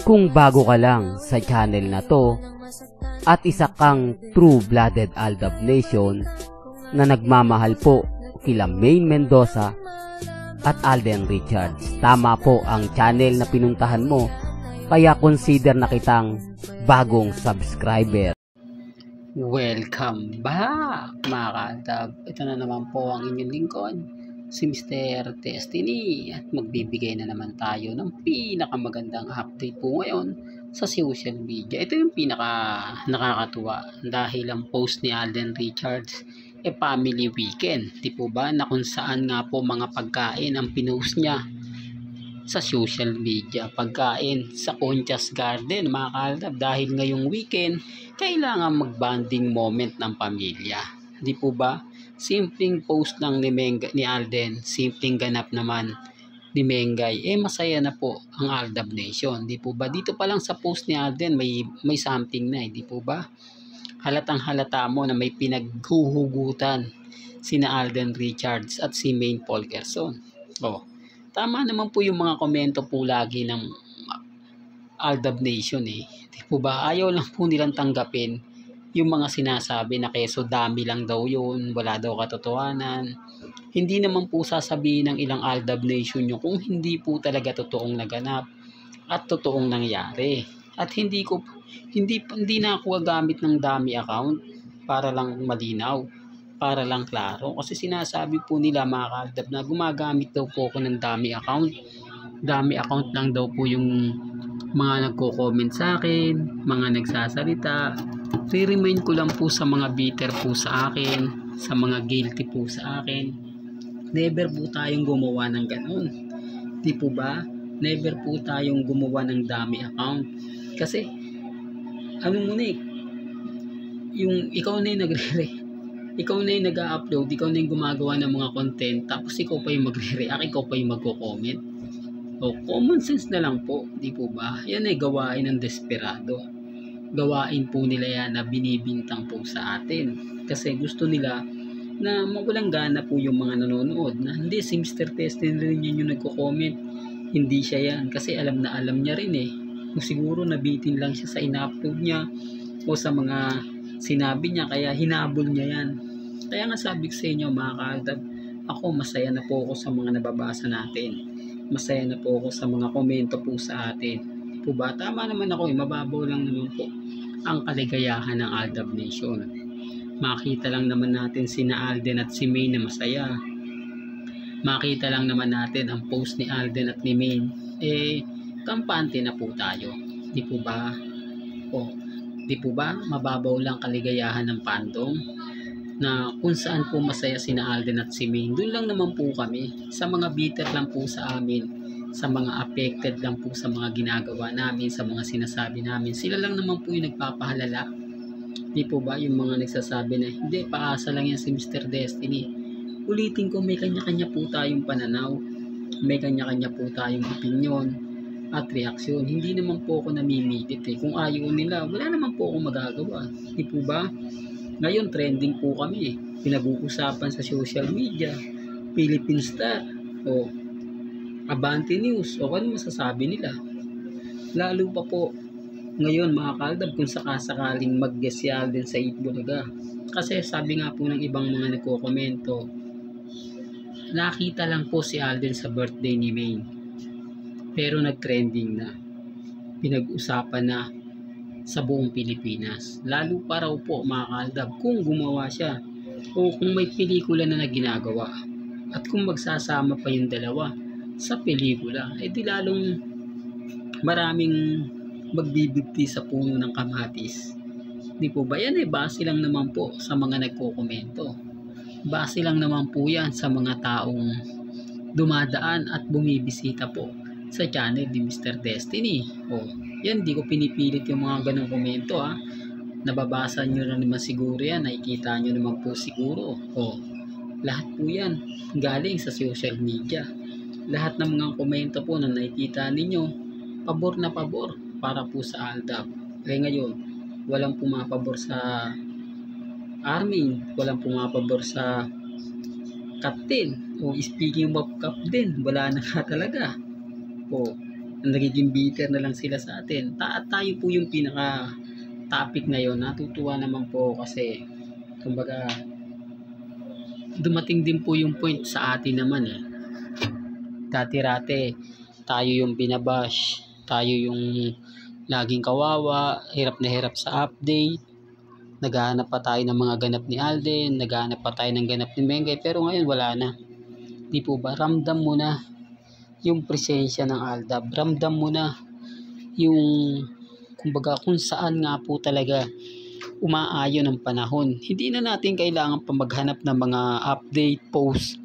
Kung bago ka lang sa channel na to at isa kang true-blooded Aldab Nation na nagmamahal po kila Maine Mendoza at Alden Richards, tama po ang channel na pinuntahan mo, kaya consider na kitang bagong subscriber. Welcome back mga ka-Aldab. Ito na naman po ang inyong lingkod, si Mr. Destiny, at magbibigay na naman tayo ng pinakamagandang update po ngayon sa social media. Ito yung pinaka nakakatuwa dahil ang post ni Alden Richards family weekend, di po ba, na kung saan nga po mga pagkain ang pinost niya sa social media. Pagkain sa Conchas Garden mga ka-Aldab, dahil ngayong weekend kailangan mag-bonding moment ng pamilya, di po ba? Simpleng post lang ni Alden, simpleng ganap naman ni Mengay, masaya na po ang Aldab Nation, di po ba? Dito pa lang sa post ni Alden may something na, di po ba? Halatang halata mo na may pinaghuhugutan sina Alden Richards at si Maine Polkerson. Tama naman po yung mga komento po lagi ng Aldab Nation, di po ba? Ayaw lang po nilang tanggapin yung mga sinasabi na keso dami lang daw yun, wala daw katotohanan. Hindi naman po sasabihin ng ilang Aldab Nation yun kung hindi po talaga totoong naganap at totoong nangyari. At hindi na ako gagamit ng dami account para lang malinaw, para lang klaro. Kasi sinasabi po nila mga ka-Aldab na gumagamit daw po ako ng dami account. Dami account lang daw po yung mga nagko-comment sa akin, mga nagsasalita. Re-remind ko lang po sa mga bitter po sa akin, sa mga guilty po sa akin, never po tayong gumawa ng ganun, di po ba? Never po tayong gumawa ng dami account. Kasi ano mo na yung ikaw na yung ikaw na yung nag-upload, ikaw na yung gumagawa ng mga content, tapos ikaw pa yung magre-react, ikaw pa yung magko-comment. Common sense na lang po, di po ba? Yan ay gawain ng desperado. Gawain po nila yan na binibintang po sa atin. Kasi gusto nila na mawalang gana po yung mga nanonood na hindi, si Mr. Testin rin yun yung nagko-comment. Hindi siya yan. Kasi alam na alam niya rin Kung siguro nabitin lang siya sa ina-upload niya o sa mga sinabi niya, kaya hinabol niya yan. Kaya nga sabi ko sa inyo mga ka-Aldab, ako masaya na po ako sa mga nababasa natin. Masaya na po ako sa mga komento po sa atin. Po ba? Tama naman ako, mababaw lang naman po ang kaligayahan ng Aldab Nation. Makita lang naman natin sina Alden at si Maine na masaya. Makita lang naman natin ang post ni Alden at ni Maine, kampante na po tayo. Di po ba? Di po ba? Mababaw lang kaligayahan ng fandom na kung saan po masaya sina Alden at si Maine. Doon lang naman po kami. Sa mga bitter lang po sa amin, sa mga affected lang po sa mga ginagawa namin, sa mga sinasabi namin, sila lang naman po yung nagpapahalala. Di po ba? Yung mga nagsasabi na hindi, paasa lang yan si Mr. Destiny. Ulitin ko, may kanya-kanya po tayong pananaw, may kanya-kanya po tayong opinion at reaksyon. Hindi naman po ako namimilit Kung ayaw nila, wala naman po akong magagawa. Di po ba? Ngayon trending po kami, pinag-uusapan sa social media, Philippine Star o Abante News o ano masasabi nila. Lalo pa po ngayon mga ka-Aldab, kung sakasakaling mag-guest si Alden sa Itbulaga. Kasi sabi nga po ng ibang mga nagko-komento, nakita lang po si Alden sa birthday ni Maine, pero nag-trending na, pinag-usapan na sa buong Pilipinas. Lalo pa raw po mga ka-Aldab kung gumawa siya o kung may pelikula na ginagawa, at kung magsasama pa yung dalawa sa pelikula, di lalong maraming magbibigti sa puno ng kamatis. Di po ba? Yan base lang naman po sa mga nagko-komento. Base lang naman po yan sa mga taong dumadaan at bumibisita po sa channel ni Mr. Destiny. Yan, di ko pinipilit yung mga ganong komento Nababasa nyo na naman siguro yan, nakikita nyo naman po siguro. Lahat po yan galing sa social media. Lahat ng mga komento po na nakikita ninyo, pabor na pabor para po sa Aldab. Ngayon, walang pumapabor sa Armin, walang pumapabor sa Captain. Speaking of Captain, wala na nga talaga. nagiging bitter na lang sila sa atin. Tayo po yung pinaka topic ngayon. Natutuwa naman po kasi kumbaga dumating din po yung point sa atin naman eh. Dati-rate tayo yung binabash, tayo yung laging kawawa, hirap na hirap sa update, naghahanap pa tayo ng mga ganap ni Alden, naghahanap pa tayo ng ganap ni Mengay, pero ngayon wala na. Di po ba? Ramdam mo na yung presensya ng Aldab, ramdam mo na yung kumbaga kung saan nga po talaga umaayon ang panahon. Hindi na natin kailangan pa maghanap ng mga update post.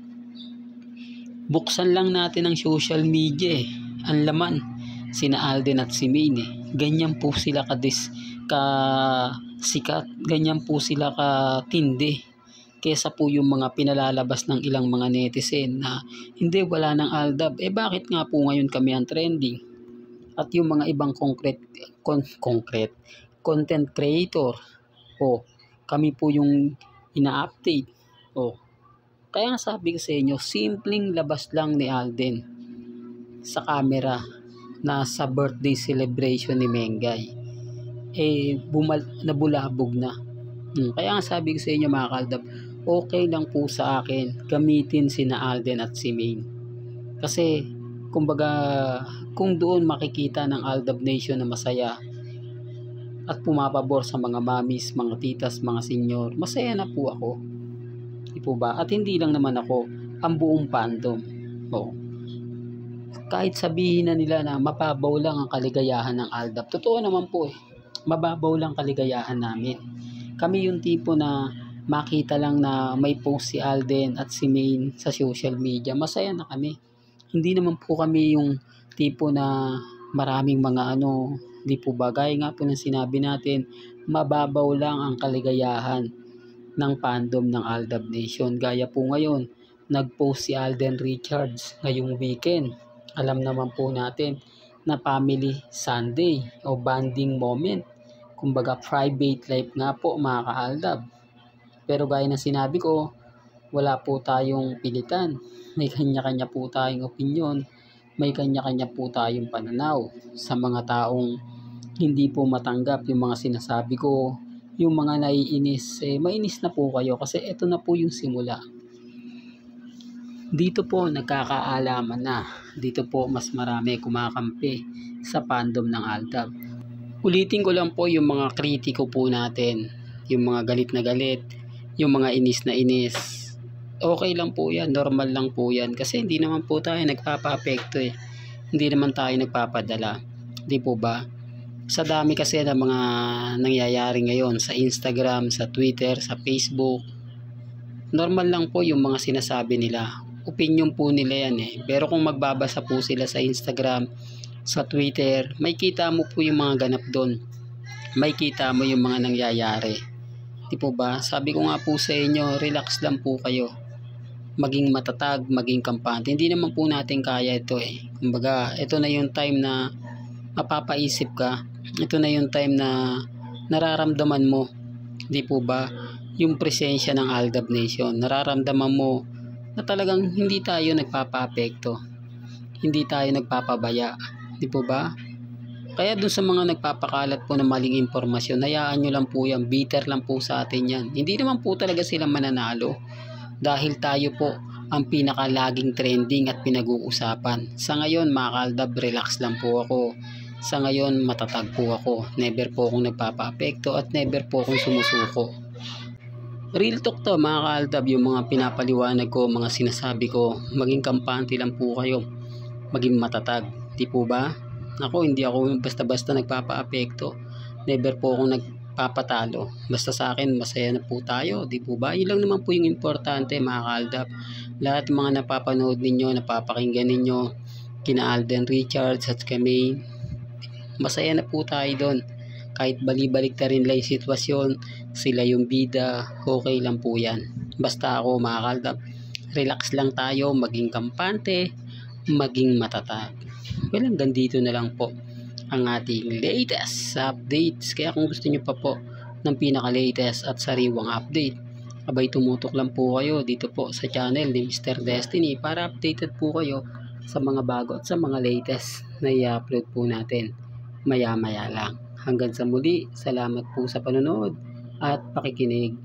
Buksan lang natin ang social media eh. Ang laman, sina Alden at si Maine eh. Ganyan po sila sikat, ganyan po sila katindi. Kesa po yung mga pinalalabas ng ilang mga netizen na hindi, wala ng Aldab. Eh bakit nga po ngayon kami ang trending? At yung mga ibang content creator, kami po yung ina-update. Kaya nga sabi ko sa inyo, simpleng labas lang ni Alden sa camera na sa birthday celebration ni Mengay. Nabulabog na. Kaya nga sabi ko sa inyo mga Aldab, okay lang po sa akin gamitin sina Alden at si Maine. Kasi kumbaga kung doon makikita ng Aldab Nation na masaya at pumapabor sa mga mamis, mga titas, mga senyor, masaya na po ako. Di po ba? At hindi lang naman ako, ang buong fandom. Kahit sabihin na nila na mababaw lang ang kaligayahan ng Aldab, totoo naman po eh. Mababaw lang kaligayahan namin. Kami yung tipo na makita lang na may post si Alden at si Maine sa social media, masaya na kami. Hindi naman po kami yung tipo na maraming mga di po ba? Gaya nga po ng sinabi natin, mababaw lang ang kaligayahan ng fandom ng Aldab Nation. Gaya po ngayon, nag-post si Alden Richards ngayong weekend. Alam naman po natin na family Sunday o bonding moment. Kumbaga private life nga po mga ka-Aldab. Pero gaya ng sinabi ko, wala po tayong pilitan. May kanya-kanya po tayong opinyon. May kanya-kanya po tayong pananaw sa mga taong hindi po matanggap yung mga sinasabi ko. Yung mga naiinis, mainis na po kayo kasi ito na po yung simula. Dito po nagkakaalaman na. Dito po mas marami kumakampi sa fandom ng Aldab. Ulitin ko lang po yung mga kritiko po natin. Yung mga galit na galit, yung mga inis na inis. Okay lang po yan, normal lang po yan. Kasi hindi naman po tayo nagpapa-apekto eh. Hindi naman tayo nagpapadala. Di po ba? Sa dami kasi ng mga nangyayari ngayon sa Instagram, sa Twitter, sa Facebook, normal lang po yung mga sinasabi nila. Opinion po nila yan eh. Pero kung magbabasa po sila sa Instagram, sa Twitter, may kita mo po yung mga ganap doon. May kita mo yung mga nangyayari. Di po ba? Sabi ko nga po sa inyo, relax lang po kayo. Maging matatag, maging kampante. Hindi naman po natin kaya ito eh. Kumbaga, ito na yung time na mapapaisip ka. Ito na yung time na nararamdaman mo. Di po ba? Yung presensya ng Aldab Nation. Nararamdaman mo na talagang hindi tayo nagpapa-apekto. Hindi tayo nagpapabaya. Di po ba? Kaya dun sa mga nagpapakalat po ng maling impormasyon, hayaan nyo lang po yan. Bitter lang po sa atin yan. Hindi naman po talaga sila mananalo. Dahil tayo po ang pinakalaging trending at pinag-uusapan. Sa ngayon, mga ka-Aldab, relax lang po ako. Sa ngayon, matatag po ako. Never po akong nagpapa-apekto at never po akong sumusuko. Real talk to mga ka-Aldab, yung mga pinapaliwanag ko, mga sinasabi ko, maging kampante lang po kayo. Maging matatag. Di po ba? Ako, hindi ako basta-basta nagpapa-apekto. Never po akong nagpapatalo. Basta sa akin, masaya na po tayo. Di po ba? Yun lang naman po yung importante mga ka-Aldab. Lahat ng mga napapanood ninyo, napapakinggan ninyo, kina Alden Richards at kami, masaya na po tayo doon. Kahit bali-balik na rin lang yung sitwasyon, sila yung bida, okay lang po yan. Basta ako mga ka-Aldab, relax lang tayo, maging kampante, maging matatag. Well, hanggang dito na lang po ang ating latest updates. Kaya kung gusto nyo pa po ng pinaka-latest at sariwang update, abay tumutok lang po kayo dito po sa channel ni Mr. Destiny para updated po kayo sa mga bago at sa mga latest na i-upload po natin maya-maya lang. Hanggang sa muli, salamat po sa panonood at pakikinig.